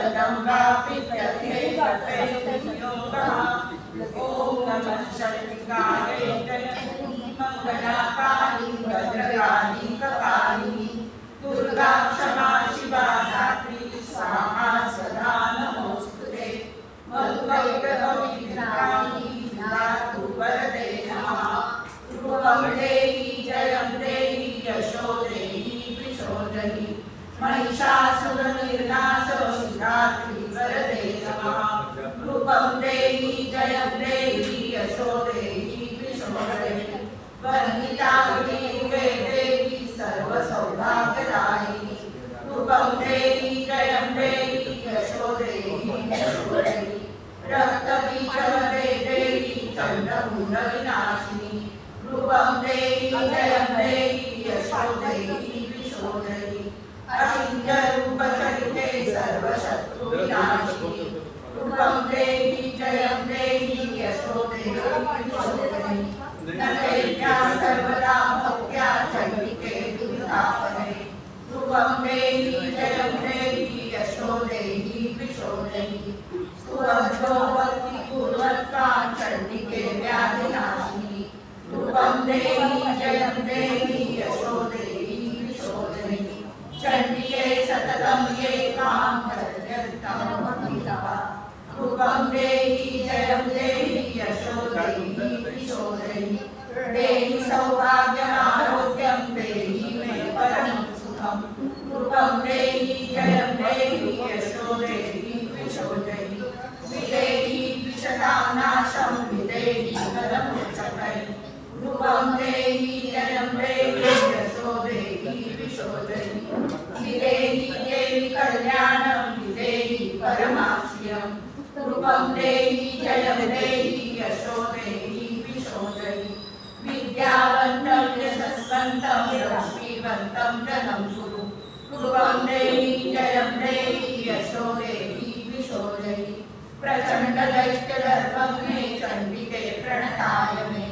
जगदम्बाप्रित्यर्थैकत्रैर्योगः ॐ नमः शक्तिकायै जयन्ती मंगलाकाली भद्रकाली कपालिनी दुर्गा क्षमा शिवा धात्री स्वाहा सदा नमोस्तुते मधुकैकविघ्नानि विनातु वरदे नमः ध्रुवं देहि जयं देहि यशो देहि वृषो देहि महिषासुरनिर्नाशो धात्री वरदे नमः ध्रुवं देहि जयं देहि यशो देहि वृषो देहि वन्दितावती देवी सर्वसौभाग्यदायिनी ध्रुवं देहि जयं देहि यशो देहि वृषो देहि रक्तबीजवदे देवी चण्डमूलविनाशिनी ध्रुवं देहि जयं देहि यशो देहि वृषो देहि अचिन्त्यरूपचरिते सर्वशत्रुविनाशिनी ध्रुवं देहि जयं देहि यशो देहि वृषो देहि नैवेद्या सर्वदा भक्त्या चण्डिके दुर्गापने ध्रुवं देहि जयं देहि यशो देहि वृषो देहि स्तुवन्तो भक्ति कुर्वत्वा चण्डिके व्याधिनाशिनी ध्रुवं देहि जयं देहि यशो देहि वृषो देहि चण्डिके सततं ये मां भजन्तं ममितः ध्रुवं देहि जयं देहि यशो देहि वृषो देहि देहि सौभाग्यमारोग्यं देहि मे परमं सुखं ध्रुवं देहि जयं देहि यशो देहि वृषो देहि विदेहि विषदानाशं विदेहि परमोच्चकै ध्रुवं देहि जयं देहि यशो देहि वृषो देहि विदेहि देहि कल्याणं विदेहि परमाश्रियं ध्रुवं देहि जयं देहि यशो देहि वृषो देहि विद्यावन्तं यशस्वन्तं लक्ष्मीवन्तं जनं कुरु ध्रुवं देहि जयं देहि यशो देहि वृषो देहि प्रचण्डदैत्यदर्पग्ने चण्डिके प्रणताय मे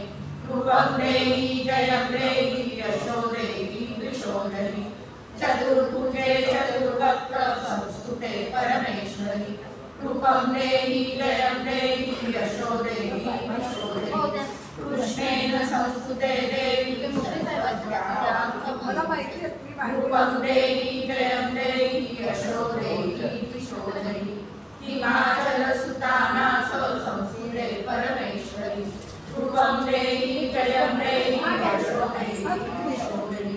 ध्रुवं देहि जयं देहि यशो देहि वृषो देहि चतुर्भुजे चतुर्वक्त्र संस्तुते परमेश्वरि ध्रुवं देहि जयं देहि यशो देहि वृषो देहि कृष्णेन संस्तुते देवी ध्रुवं देहि जयं देहि यशो देहि वृषो देहि हिमाचलसुतानासो संस्तुते परमेश्वरि ध्रुवं देहि जयं देहि यशो देहि वृषो देहि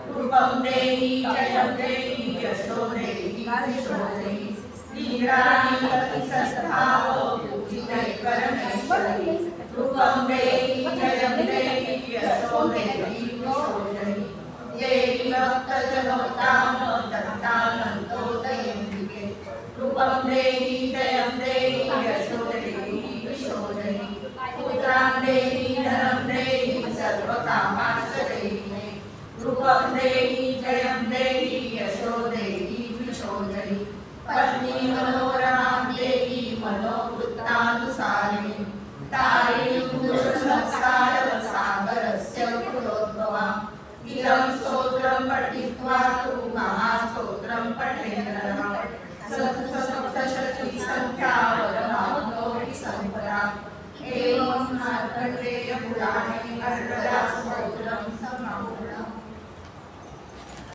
ध्रुवं देहि जयं देहि यशो देहि वृषो देहि इंद्राणीपतिसंस्थापो पूजिते परमेश्वरि ध्रुवं देहि जयं देहि यशो देहि वृषो देहि देहि भक्तजनोत्तानो दत्तानन्दोदयन्तिके ध्रुवं देहि जयं देहि यशो देहि वृषो देहि पुत्रान् देहि धनं देहि सर्वकामाश्च देहि मे ध्रुवं देहि जयं देहि यशो देहि वृषो देहि पत्नी मनोरमां देहि मनोवृत्तानुसारिणीं तारिणीं पुरुषसंसारसागरस्य कुलोद्भवाम् इदं स्तोत्रं पठित्वा तु महास्तोत्रं पठेन्नरः सप्तशतीसङ्ख्यावरमाप्नोति सम्पदाम् एवं मार्कण्डेयपुराणे